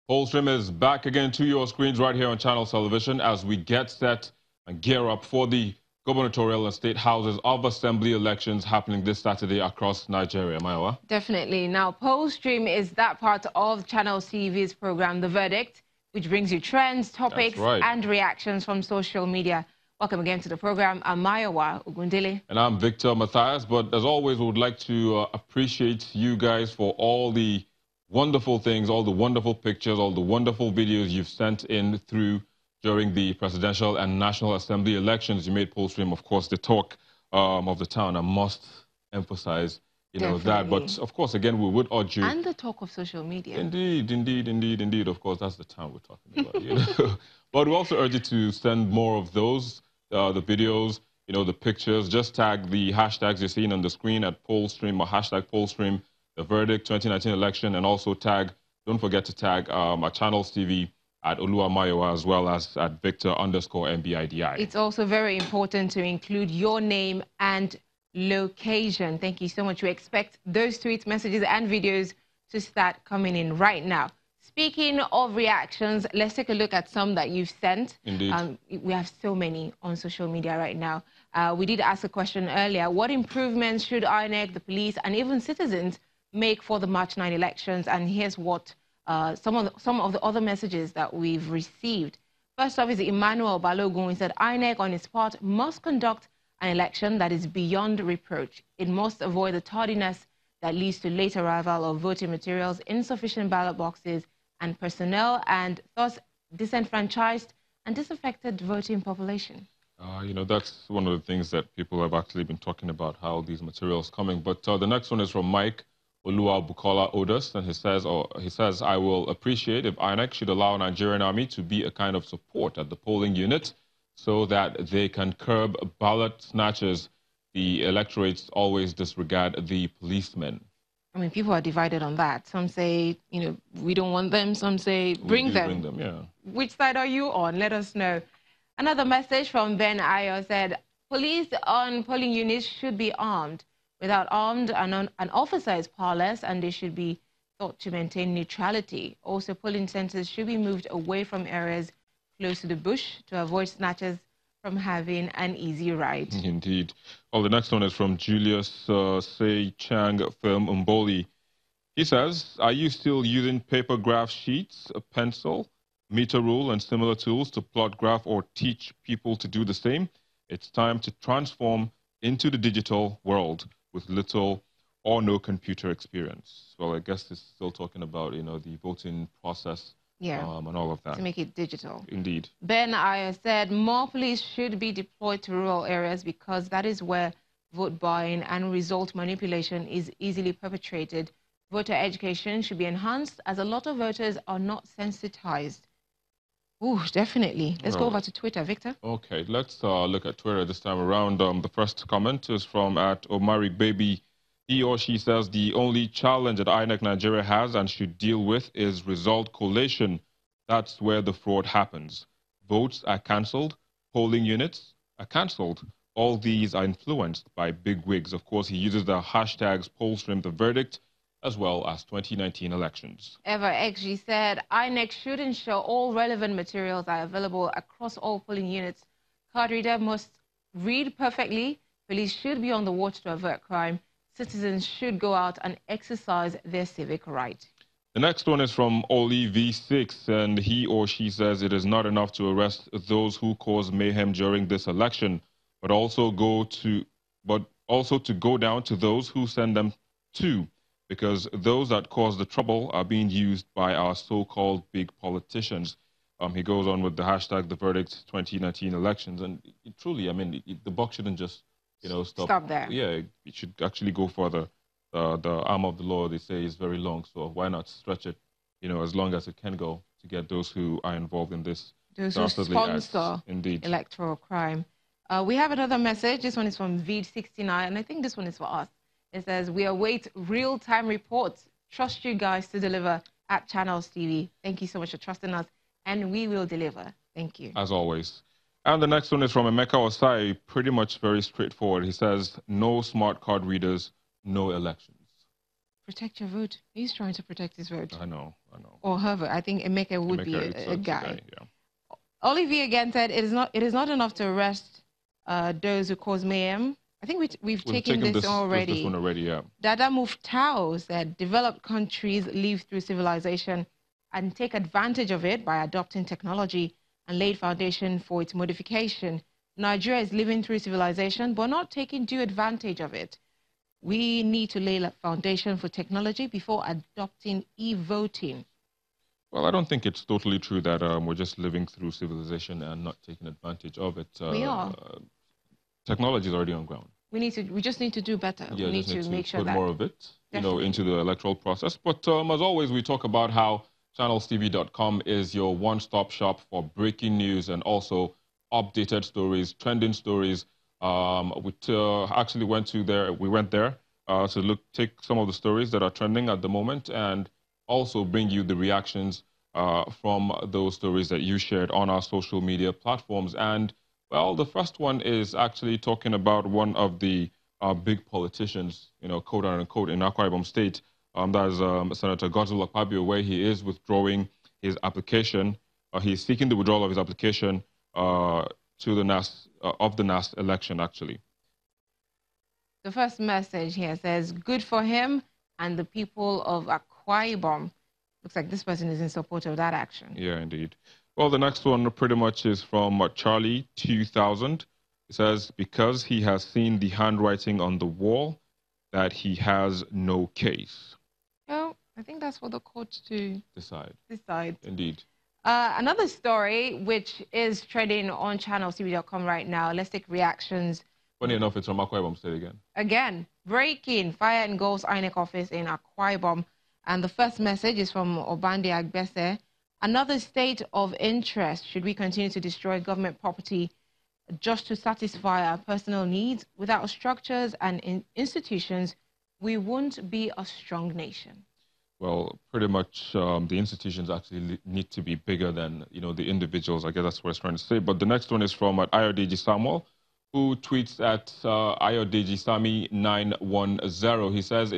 Polstream is back again to your screens right here on Channel Television as we get set and gear up for the gubernatorial and state houses of assembly elections happening this Saturday across Nigeria. Maiwa? Definitely. Now, Polstream is that part of Channel TV's program, The Verdict, which brings you trends, topics, and reactions from social media. Welcome again to the program. I'm Maiwa Ugundele. And I'm Victor Matthias. But as always, we would like to appreciate you guys for all the wonderful things, all the wonderful pictures, all the wonderful videos you've sent in through during the presidential and national assembly elections. You made Polstream, of course, the talk of the town. I must emphasize, that. But of course, again, we would urge you. And the talk of social media. Indeed. Of course, that's the town we're talking about. But we also urge you to send more of those, the videos, the pictures. Just tag the hashtags you're seeing on the screen at Polstream or hashtag Polstream, the Verdict 2019 election, and also don't forget to tag our Channels TV at Oluwamayowa as well as at Victor_MBIDI. It's also very important to include your name and location. Thank you so much. We expect those tweets, messages, and videos to start coming in right now. Speaking of reactions, let's take a look at some that you've sent. Indeed. We have so many on social media right now. We did ask a question earlier. What improvements should INEC, the police, and even citizens make for the March 9 elections? And here's what some of the other messages that we've received. First off is Emmanuel Balogun. He said, INEC on its part must conduct an election that is beyond reproach. It must avoid the tardiness that leads to late arrival of voting materials, insufficient ballot boxes, and personnel, and thus disenfranchised and disaffected voting population. That's one of the things that people have actually been talking about, how these materials coming. But the next one is from Mike Olua Bukola Odas, and he says, I will appreciate if INEC should allow Nigerian Army to be a kind of support at the polling unit so that they can curb ballot snatchers. The electorates always disregard the policemen. I mean, people are divided on that. Some say, we don't want them. Some say, bring them. Bring them, yeah. Which side are you on? Let us know. Another message from Ben Ayo said, police on polling units should be armed. Without armed, an officer is powerless, and they should be thought to maintain neutrality. Also, polling centers should be moved away from areas close to the bush to avoid snatchers from having an easy ride. Indeed. Well, the next one is from Julius Say Chang from Umboli. He says, are you still using paper graph sheets, a pencil, meter rule, and similar tools to plot graph or teach people to do the same? It's time to transform into the digital world with little or no computer experience. Well, I guess it's still talking about, the voting process. Yeah, and all of that. To make it digital. Indeed. Ben Ayer said more police should be deployed to rural areas because that is where vote buying and result manipulation is easily perpetrated. Voter education should be enhanced as a lot of voters are not sensitized. Ooh, definitely. Let's go over to Twitter, Victor. Okay, let's look at Twitter this time around. The first comment is from @Omari Baby. He or she says the only challenge that INEC Nigeria has and should deal with is result collation. That's where the fraud happens. Votes are cancelled. Polling units are cancelled. All these are influenced by big wigs. Of course, he uses the hashtags Polstream the Verdict as well as 2019 elections. Eva XG said INEC should ensure all relevant materials are available across all polling units. Card reader must read perfectly. Police should be on the watch to avert crime. Citizens should go out and exercise their civic right. The next one is from Oli V6, and he or she says it is not enough to arrest those who cause mayhem during this election, but also to go down to those who send them to, because those that cause the trouble are being used by our so-called big politicians. He goes on with the hashtag the Verdict 2019 elections, and truly, I mean, the buck shouldn't just stop there. Yeah, it should actually go further. The arm of the law, they say, is very long, so why not stretch it, as long as it can go to get those who are involved in this. Those who sponsor electoral crime. We have another message. This one is from Vid69, and I think this one is for us. It says, we await real-time reports. Trust you guys to deliver at Channels TV. Thank you so much for trusting us, and we will deliver. Thank you. As always. And the next one is from Emeka Osai, pretty much very straightforward. He says, no smart card readers, no elections. Protect your vote. He's trying to protect his vote. I know. I know. Or Herbert. I think Emeka would be a guy. Yeah. Olivier again said it is not enough to arrest those who cause mayhem. I think we've taken this already. This one already, yeah. Dada Muftau said developed countries live through civilization and take advantage of it by adopting technology and laid foundation for its modification. Nigeria is living through civilization but not taking due advantage of it. We need to lay a foundation for technology before adopting e-voting. Well, I don't think it's totally true that we're just living through civilization and not taking advantage of it. We are. Technology is already on ground. We just need to do better. Yeah, we need to make sure put that more of it, into the electoral process. But as always, we talk about how channelstv.com is your one-stop shop for breaking news and also updated stories, trending stories. We actually went there to take some of the stories that are trending at the moment and also bring you the reactions from those stories that you shared on our social media platforms. And well, the first one is actually talking about one of the big politicians, quote unquote, in Akwa Ibom State. That is Senator Godswill Akpabio, where he is withdrawing his application. He's seeking the withdrawal of his application to the NAS election, actually. The first message here says, good for him and the people of Akwa Ibom. Looks like this person is in support of that action. Yeah, indeed. Well, the next one pretty much is from Charlie 2000. It says, because he has seen the handwriting on the wall, that he has no case. Well, I think that's for the court to decide. Indeed. Another story, which is trending on channelstv.com right now. Let's take reactions. Funny enough, it's from Akwa Ibom State again. Again, breaking fire engulfs INEC office in Akwa Ibom. And the first message is from Obande Agbese. Another state of interest. Should we continue to destroy government property just to satisfy our personal needs? Without structures and institutions, we won't be a strong nation. Well, pretty much the institutions actually need to be bigger than, the individuals. I guess that's what it's trying to say. But the next one is from Ayodeji Samuel, who tweets at Ayodeji Sami 910. He says,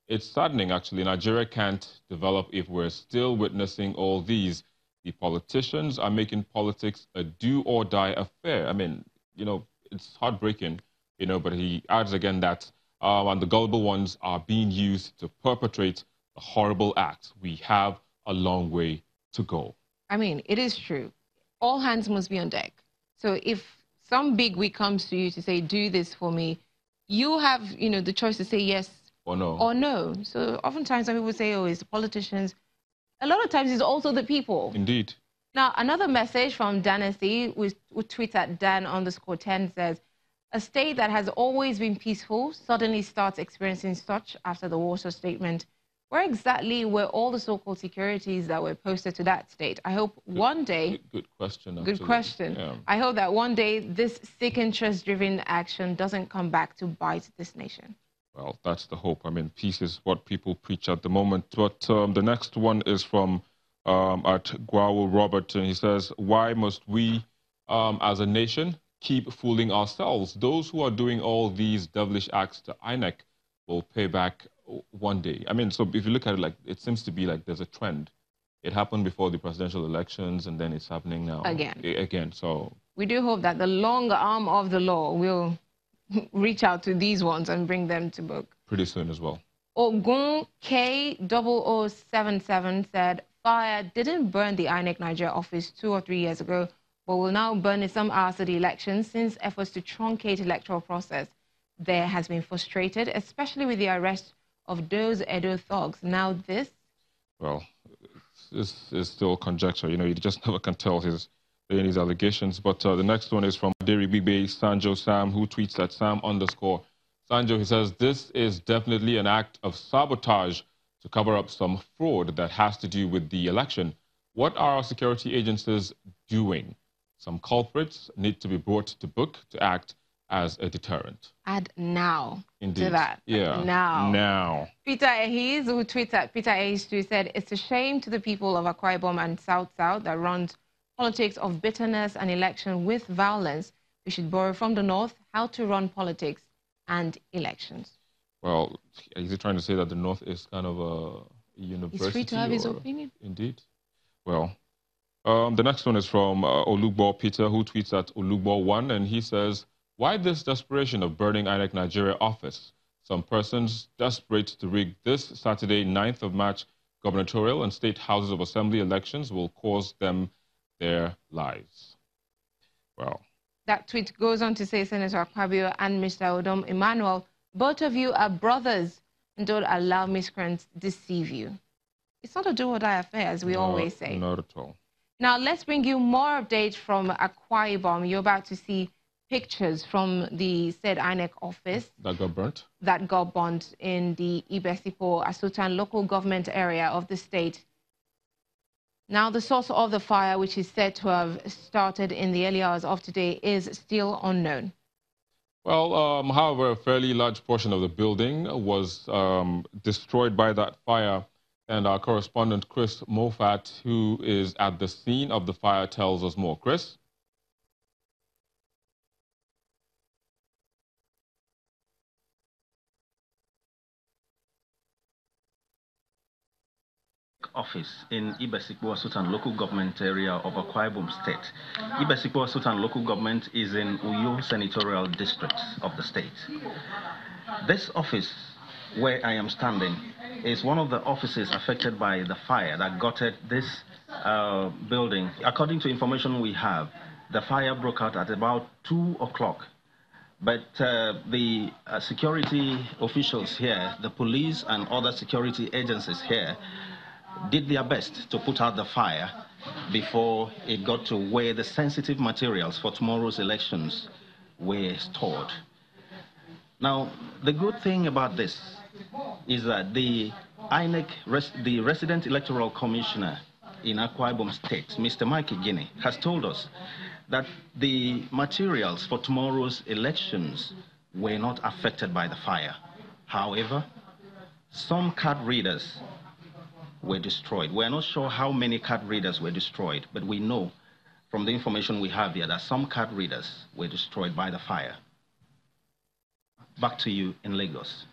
it's saddening, actually. Nigeria can't develop if we're still witnessing all these. The politicians are making politics a do-or-die affair. I mean, it's heartbreaking, but he adds again that and the gullible ones are being used to perpetrate the horrible acts. We have a long way to go. I mean, it is true. All hands must be on deck. So if some bigwig comes to you to say, do this for me, you have, the choice to say yes or no. Or no. So oftentimes when people say, oh, it's the politicians, a lot of times it's also the people. Indeed. Now, another message from Danasty, who tweets at Dan_10 says, a state that has always been peaceful suddenly starts experiencing such after the Warsaw Statement. Where exactly were all the so-called securities that were posted to that state? I hope one day... Good question. Good question. Yeah. I hope that one day this sick interest-driven action doesn't come back to bite this nation. Well, that's the hope. I mean, peace is what people preach at the moment. But the next one is from at Guau Robert, and he says, why must we, as a nation, keep fooling ourselves? Those who are doing all these devilish acts to INEC will pay back one day. I mean, so if you look at it, it seems to be like there's a trend. It happened before the presidential elections, and then it's happening now. Again, so... We do hope that the long arm of the law will reach out to these ones and bring them to book. Pretty soon as well. Ogun K0077 said, fire didn't burn the INEC Nigeria office 2 or 3 years ago, but will now burn it some hours of the election since efforts to truncate electoral process there has been frustrated, especially with the arrest of those Edo thugs. Now this? Well, this is still conjecture. You just never can tell his allegations. But the next one is from Deri Bibe Sanjo Sam, who tweets at Sam_Sanjo. He says, this is definitely an act of sabotage to cover up some fraud that has to do with the election. What are our security agencies doing? Some culprits need to be brought to book to act as a deterrent. Add now. Indeed. To that. Yeah. Now. Peter Ehiz, who tweets at Peter Ehiz2, said, it's a shame to the people of Akwa Ibom and South that runs politics of bitterness and election with violence. We should borrow from the North how to run politics and elections. Well, is he trying to say that the North is kind of university. He's free to have his opinion. Indeed. Well, the next one is from Olugbo Peter, who tweets at Olugbo1, and he says, why this desperation of burning INEC Nigeria office? Some persons desperate to rig this Saturday, 9th of March, gubernatorial and state houses of assembly elections will cost them their lives. Well, that tweet goes on to say, Senator Akwa and Mr. Odom Emmanuel, both of you are brothers and don't allow miscreants deceive you. It's not a do-or-die affair, as we always say. Not at all. Now, let's bring you more updates from Akwa Ibom. You're about to see pictures from the said INEC office. That got burnt? That got burnt in the Ibesipo Asutan local government area of the state. Now, the source of the fire, which is said to have started in the early hours of today, is still unknown. Well, however, a fairly large portion of the building was destroyed by that fire. And our correspondent, Chris Mofat, who is at the scene of the fire, tells us more. Chris? Office in Ibesipo Sultan local government area of Akwa Ibom state. Ibesipo Sultan local government is in Uyo senatorial district of the state. This office where I am standing is one of the offices affected by the fire that gutted this building. According to information we have, the fire broke out at about 2 o'clock. But the security officials here, the police and other security agencies here, did their best to put out the fire before it got to where the sensitive materials for tomorrow's elections were stored. Now, the good thing about this is that the INEC, the resident electoral commissioner in Akwa Ibom State, Mr. Mike Guinea, has told us that the materials for tomorrow's elections were not affected by the fire. However, some card readers were destroyed. We're not sure how many card readers were destroyed, but we know from the information we have here that some card readers were destroyed by the fire. Back to you in Lagos.